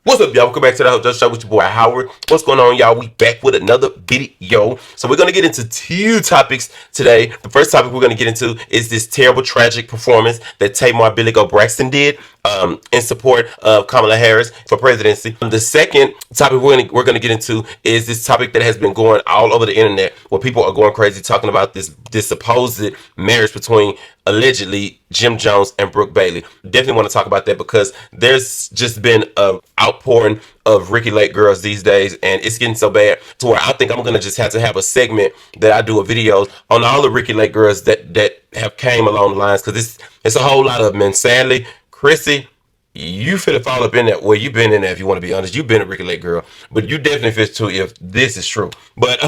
What's up, y'all? Welcome back to the Just Show with your boy Howard. What's going on, y'all? We back with another video. So we're gonna get into two topics today. The first topic we're gonna get into is this terrible, tragic performance that Tamar Braxton did in support of Kamala Harris for presidency. The second topic we're gonna get into is this topic that has been going all over the internet, where people are going crazy talking about this supposed marriage between allegedly Jim Jones and Brooke Bailey. Definitely want to talk about that because there's just been an outpouring of Ricky Lake girls these days, and it's getting so bad to where I think I'm gonna just have to have a segment that I do a video on all the Ricky Lake girls that have came along the lines, because it's a whole lot of them. And sadly, Chrissy, you finna fall up in that. Well, you've been in there, if you want to be honest. You've been a Ricky Lake girl, but you definitely fit too if this is true. But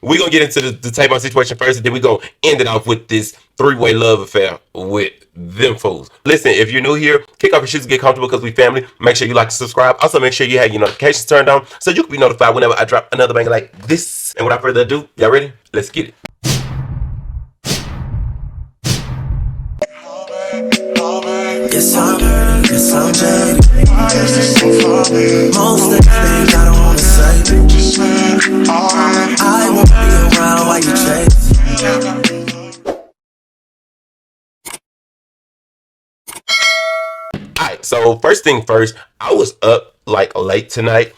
we're gonna get into the Tamar situation first, and then we're gonna end it off with this three-way love affair with them fools. Listen, if you're new here, kick off your shoes and get comfortable because we family. Make sure you like to subscribe. Also, make sure you have your notifications turned on so you can be notified whenever I drop another banger like this. And without further ado, y'all ready? Let's get it. Yes, I'm jaded. Most of the things I don't wanna say. I won't be around while you chase. Alright, so first thing first, I was up like late tonight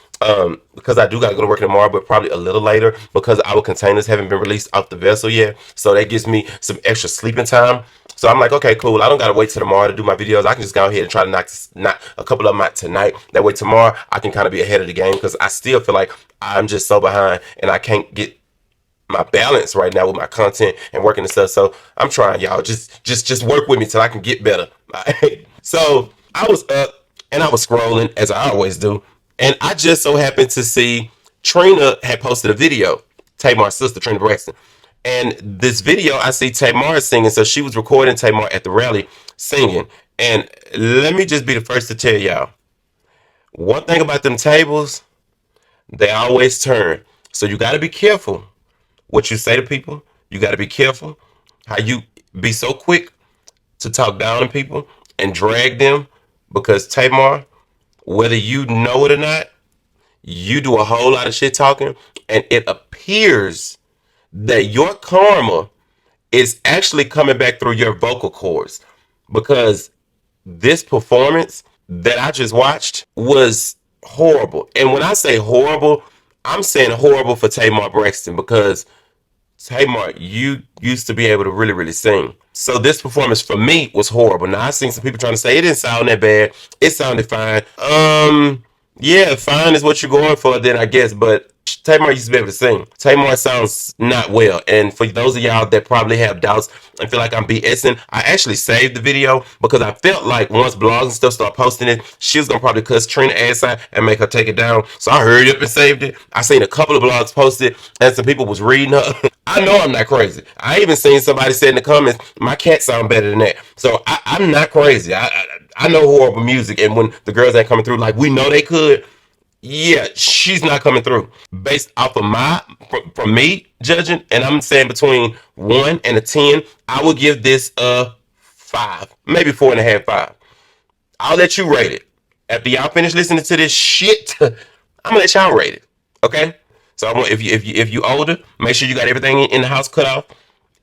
because I do gotta go to work tomorrow, but probably a little later because our containers haven't been released off the vessel yet. So that gives me some extra sleeping time. So I'm like, okay, cool. I don't gotta wait till tomorrow to do my videos. I can just go ahead and try to knock a couple of them out tonight. That way tomorrow I can kind of be ahead of the game, because I still feel like I'm just so behind and I can't get my balance right now with my content and working and stuff. So I'm trying, y'all. Just work with me till I can get better. So I was up and I was scrolling as I always do, and I just so happened to see Trina had posted a video, Tamar's sister, Trina Braxton. And this video, I see Tamar singing. So she was recording Tamar at the rally singing. And let me just be the first to tell y'all, one thing about them tables, they always turn. So you got to be careful what you say to people. You got to be careful how you be so quick to talk down to people and drag them, because Tamar, whether you know it or not, you do a whole lot of shit talking, and it appears that your karma is actually coming back through your vocal cords, because this performance that I just watched was horrible. And when I say horrible, I'm saying horrible for Tamar Braxton, because Tamar, you used to be able to really, really sing. So this performance for me was horrible. Now I seen some people trying to say it didn't sound that bad. It sounded fine. Yeah, fine is what you're going for then, I guess, but Tamar used to be able to sing. Tamar sounds not well. And for those of y'all that probably have doubts and feel like I'm BSing, I actually saved the video because I felt like once blogs and stuff start posting it, she was going to probably cuss Trina ass out and make her take it down. So I hurried up and saved it. I seen a couple of blogs posted and some people was reading her. I know I'm not crazy. I even seen somebody say in the comments, my cat sound better than that. So I'm not crazy. I know horrible music, and when the girls ain't coming through like we know they could, yeah, she's not coming through. Based off of from me judging, and I'm saying between 1 and a 10, I would give this a 5, maybe 4.5, 5. I'll let you rate it. After y'all finish listening to this shit, I'm gonna let y'all rate it. Okay? So I want, if you older, make sure you got everything in the house cut off,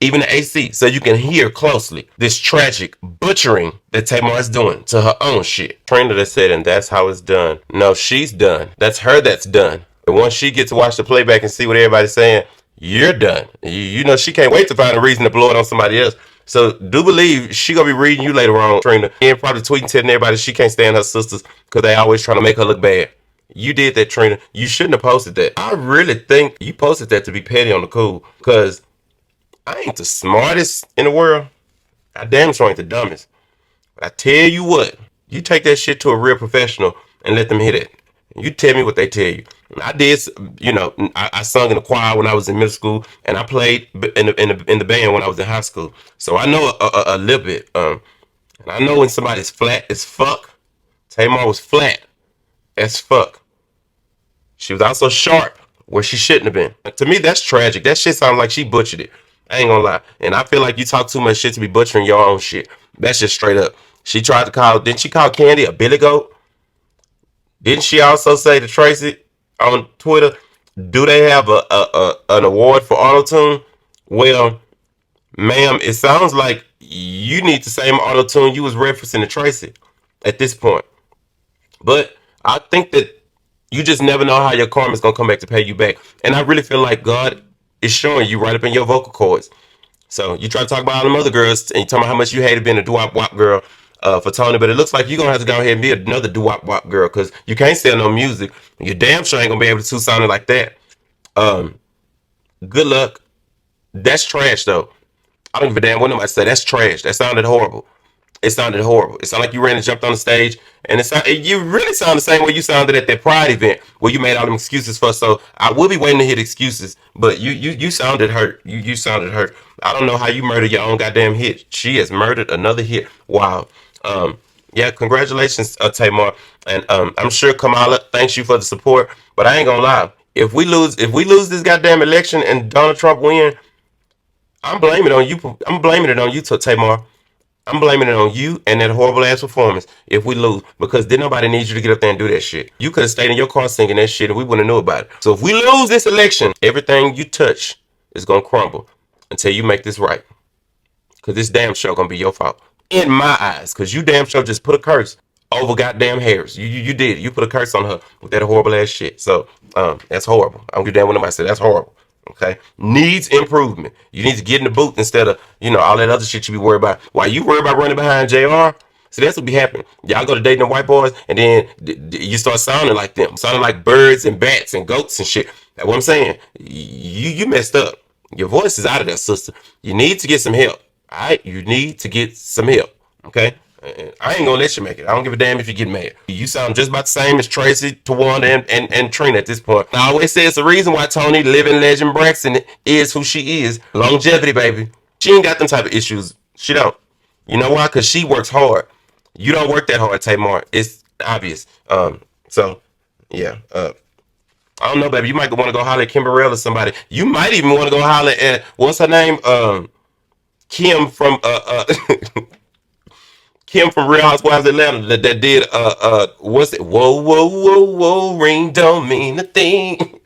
even the AC, so you can hear closely this tragic butchering that Tamar is doing to her own shit. Trina that said, and that's how it's done. No, she's done. That's her that's done. And once she gets to watch the playback and see what everybody's saying, you're done. You know she can't wait to find a reason to blow it on somebody else. So do believe she gonna be reading you later on, Trina, and probably tweeting, telling everybody she can't stand her sisters because they always trying to make her look bad. You did that, Trina. You shouldn't have posted that. I really think you posted that to be petty on the cool, because I ain't the smartest in the world. I damn sure ain't the dumbest. But I tell you what, you take that shit to a real professional and let them hit it. You tell me what they tell you. I did, I sung in the choir when I was in middle school, and I played in the band when I was in high school. So I know a little bit. And I know when somebody's flat as fuck. Tamar was flat as fuck. She was also sharp where she shouldn't have been. To me, that's tragic. That shit sounds like she butchered it. I ain't gonna lie. And I feel like you talk too much shit to be butchering your own shit. That's just straight up. She tried to didn't she call Candy a billy goat? Didn't she also say to Tracy on Twitter, do they have an award for auto tune? Well, ma'am, it sounds like you need the same auto tune you was referencing to Tracy at this point. But I think that you just never know how your karma is gonna come back to pay you back. And I really feel like God is showing you right up in your vocal cords. So you try to talk about all them other girls and you talk about how much you hated being a doo-wop wop girl for Tony, but it looks like you're gonna have to go ahead and be another doo-wop wop girl because you can't sell no music. You damn sure ain't gonna be able to sound it like that. Um, Good luck. That's trash though. I don't give a damn what nobody say. That's trash. That sounded horrible. It sounded horrible. It sounded like you ran and jumped on the stage, and you really sound the same way you sounded at that Pride event where you made all them excuses for. So I will be waiting to hear the excuses, but you sounded hurt. You sounded hurt. I don't know how you murdered your own goddamn hit. She has murdered another hit. Wow. Yeah, congratulations, Tamar, and I'm sure Kamala thanks you for the support. But I ain't gonna lie. If we lose this goddamn election and Donald Trump win, I'm blaming it on you. I'm blaming it on you, Tamar. I'm blaming it on you and that horrible ass performance if we lose. Because then nobody needs you to get up there and do that shit. You could have stayed in your car singing that shit and we wouldn't have knew about it. So if we lose this election, everything you touch is gonna crumble until you make this right. Because this damn show gonna be your fault. In my eyes. Because you damn show just put a curse over goddamn Harris. You did. You put a curse on her with that horrible ass shit. So that's horrible. I don't give a damn what nobody said. That's horrible. Okay, needs improvement. You need to get in the booth instead of all that other shit you be worried about. Why you worried about running behind JR? See, that's what be happening. Y'all go to dating the white boys, and then you start sounding like them, sounding like birds and bats and goats and shit. That's what I'm saying. You messed up. Your voice is out of there, sister. You need to get some help. All right, you need to get some help. Okay. I ain't gonna let you make it. I don't give a damn if you get mad. You sound just about the same as Tracy, Tawanda, and Trina at this point. I always say it's the reason why Tony, living legend Braxton, is who she is. Longevity, baby. She ain't got them type of issues. She don't. You know why? Because she works hard. You don't work that hard, Tamar. It's obvious. So, yeah. I don't know, baby. You might want to go holler at Kimberell or somebody. You might even want to go holler at, what's her name? Kim from Kim from Real Housewives of Atlanta that did what's it? Whoa, whoa, whoa, whoa, ring don't mean a thing.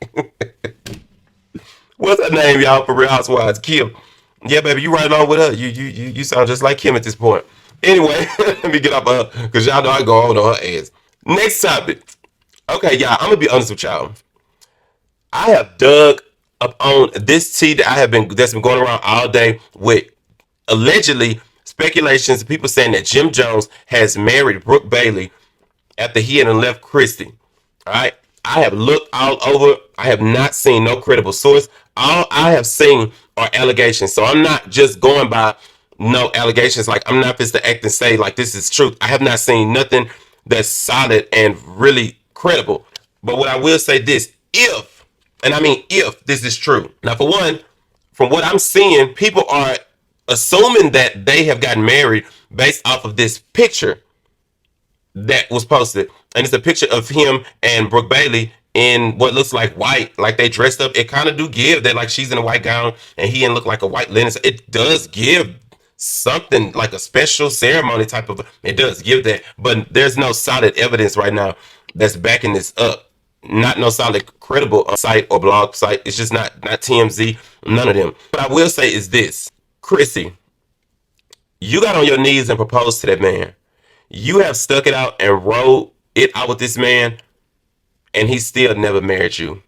What's her name, y'all, for Real Housewives? Kim. Yeah, baby, you right along with her. You sound just like Kim at this point. Anyway, let me get up her because y'all know I go on her ass. Next topic. Okay, y'all, I'm gonna be honest with y'all. I have dug up on this tea that's been going around all day with allegedly speculations of people saying that Jim Jones has married Brooke Bailey after he had left Christy. All right. I have looked all over. I have not seen no credible source. All I have seen are allegations. So I'm not just going by no allegations. Like I'm not just to act and say like this is truth. I have not seen nothing that's solid and really credible. But what I will say this, and I mean if this is true. Now for one, from what I'm seeing, people are assuming that they have gotten married based off of this picture that was posted. And it's a picture of him and Brooke Bailey in what looks like white, like they dressed up. It kind of do give that like she's in a white gown and he in look like a white linen. It does give something like a special ceremony type of, it does give that, but there's no solid evidence right now that's backing this up. Not no solid credible site or blog site. It's just not TMZ, none of them. What I will say is this. Chrissy, you got on your knees and proposed to that man. You have stuck it out and rode it out with this man, and he still never married you.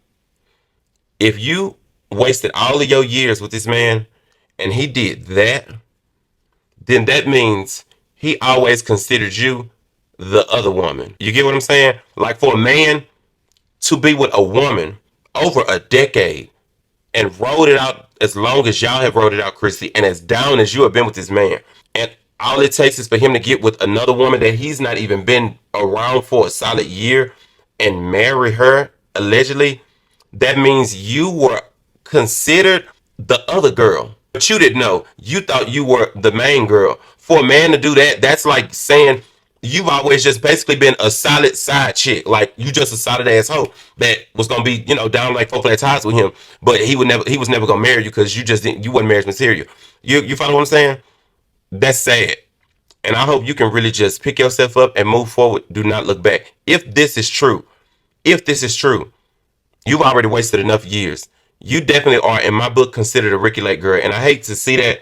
If you wasted all of your years with this man and he did that, then that means he always considered you the other woman. You get what I'm saying? Like for a man to be with a woman over a decade and rode it out as long as y'all have rode it out, Chrissy, and as down as you have been with this man. And all it takes is for him to get with another woman that he's not even been around for a solid year and marry her, allegedly. That means you were considered the other girl. But you didn't know. You thought you were the main girl. For a man to do that, that's like saying you've always just basically been a solid side chick. Like you just a solid asshole that was gonna be, down like 4 flat ties with him. But he was never gonna marry you because you wasn't marriage material. You follow what I'm saying? That's sad. And I hope you can really just pick yourself up and move forward. Do not look back. If this is true, you've already wasted enough years. You definitely are, in my book, considered a Ricky Lake girl. And I hate to see that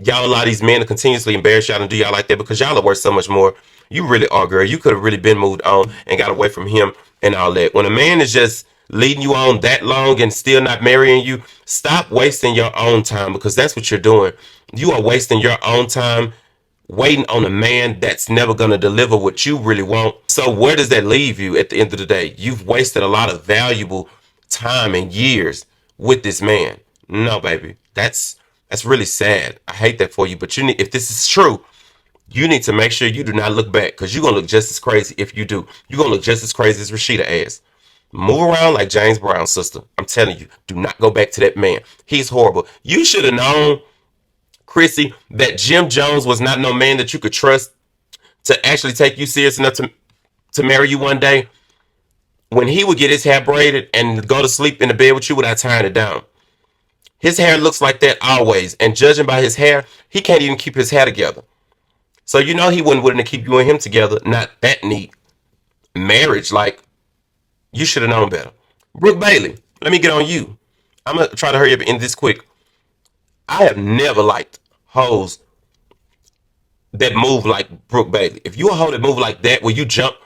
y'all allow these men to continuously embarrass y'all and do y'all like that, because y'all are worth so much more. You really are, girl. You could have really been moved on and got away from him and all that. When a man is just leading you on that long and still not marrying you, stop wasting your own time, because that's what you're doing. You are wasting your own time waiting on a man that's never going to deliver what you really want. So where does that leave you at the end of the day? You've wasted a lot of valuable time and years with this man. No, baby. That's really sad. I hate that for you. But you need, if this is true, you need to make sure you do not look back, because you're going to look just as crazy if you do. You're going to look just as crazy as Rashida ass. Move around like James Brown's sister. I'm telling you, do not go back to that man. He's horrible. You should have known, Chrissy, that Jim Jones was not no man that you could trust to actually take you serious enough to marry you one day. When he would get his hair braided and go to sleep in the bed with you without tying it down. His hair looks like that always. And judging by his hair, he can't even keep his hair together. So you know he wasn't willing to keep you and him together. Not that neat. Marriage, like, you should have known better. Brooke Bailey, let me get on you. I'm going to try to hurry up and end this quick. I have never liked hoes that move like Brooke Bailey. If you a hoe that move like that, where you jump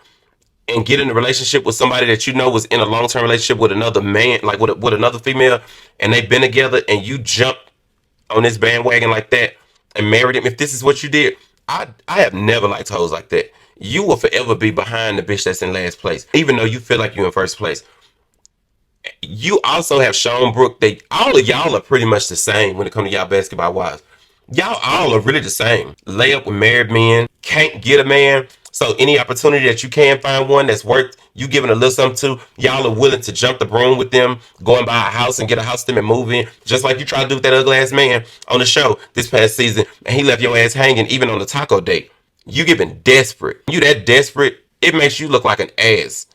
and get in a relationship with somebody that you know was in a long-term relationship with another man, like with another female, and they've been together, and you jump on this bandwagon like that and married him, if this is what you did, I have never liked hoes like that. You will forever be behind the bitch that's in last place, even though you feel like you're in first place. You also have shown, Brooke, that all of y'all are pretty much the same when it comes to y'all basketball wives. Y'all all are really the same. Lay up with married men, can't get a man. So any opportunity that you can find one that's worth you giving a little something to, y'all are willing to jump the broom with them, go and buy a house and get a house to them and move in, just like you tried to do with that ugly ass man on the show this past season, and he left your ass hanging even on the taco date. You giving desperate. You that desperate, it makes you look like an ass.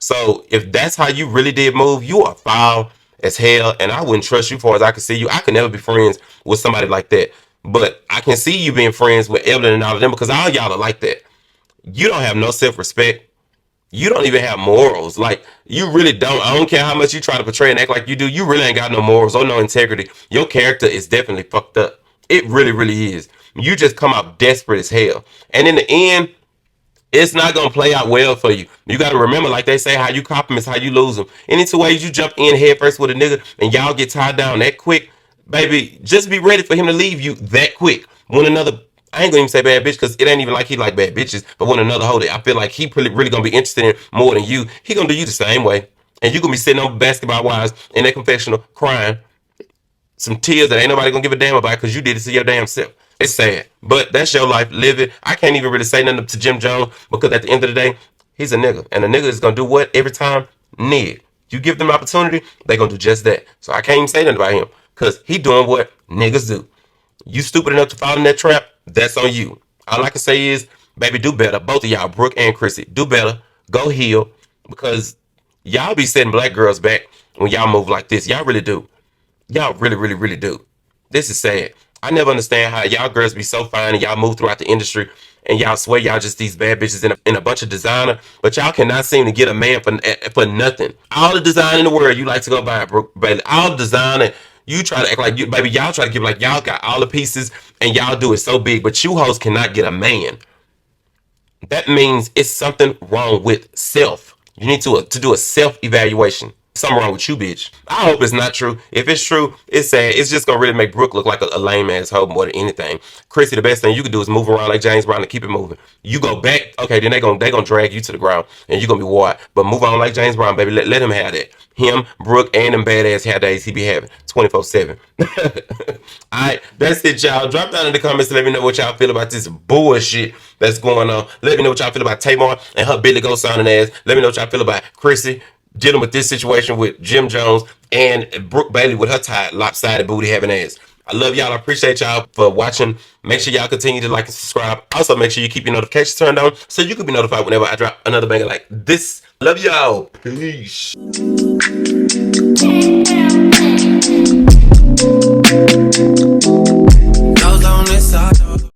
So if that's how you really did move, you are foul as hell, and I wouldn't trust you far as I can see you. I could never be friends with somebody like that. But I can see you being friends with Evelyn and all of them, because all y'all are like that. You don't have no self-respect. You don't even have morals. Like, you really don't. I don't care how much you try to portray and act like you do. You really ain't got no morals or no integrity. Your character is definitely fucked up. It really, really is. You just come out desperate as hell. And in the end, it's not going to play out well for you. You got to remember, like they say, how you cop them is how you lose them. Any two ways you jump in head first with a nigga and y'all get tied down that quick, baby, just be ready for him to leave you that quick. When another, I ain't gonna even say bad bitch, because it ain't even like he like bad bitches, but when another hoe that I feel like he really gonna be interested in more than you, he gonna do you the same way. And you gonna be sitting on basketball wives in that confessional crying some tears that ain't nobody gonna give a damn about, because you did it to your damn self. It's sad, but that's your life. Live it. I can't even really say nothing to Jim Jones, because at the end of the day, he's a nigga, and a nigga is gonna do what every time? Nigga. You give them opportunity, they gonna do just that. So I can't even say nothing about him, because he doing what niggas do. You stupid enough to fall in that trap, that's on you. All I can say is, baby, do better. Both of y'all, Brooke and Chrissy, do better. Go heal, because y'all be setting black girls back when y'all move like this. Y'all really do. Y'all really do. This is sad. I never understand how y'all girls be so fine and y'all move throughout the industry and y'all swear y'all just these bad bitches in a bunch of designer, but y'all cannot seem to get a man for nothing. All the design in the world you like to go buy, Brooke Bailey. All the design, and you try to act like you, baby, y'all try to give like y'all got all the pieces and y'all do it so big, but you hoes cannot get a man. That means it's something wrong with self. You need to do a self-evaluation. Something wrong with you, bitch. I hope it's not true. If it's true, it's sad. It's just gonna really make Brooke look like a lame ass hoe more than anything. Chrissy, the best thing you can do is move around like James Brown and keep it moving. You go back, okay, then they gonna drag you to the ground and you're gonna be wired. But move on like James Brown, baby. Let him have that. Him, Brooke, and them badass hair days he be having 24/7. Alright, that's it, y'all. Drop down in the comments to let me know what y'all feel about this bullshit that's going on. Let me know what y'all feel about Tamar and her Billy Go sounding ass. Let me know what y'all feel about Chrissy dealing with this situation with Jim Jones, and Brooke Bailey with her tied, lopsided booty having ass. I love y'all. I appreciate y'all for watching. Make sure y'all continue to like and subscribe. Also, make sure you keep your notifications turned on so you can be notified whenever I drop another banger like this. Love y'all. Peace.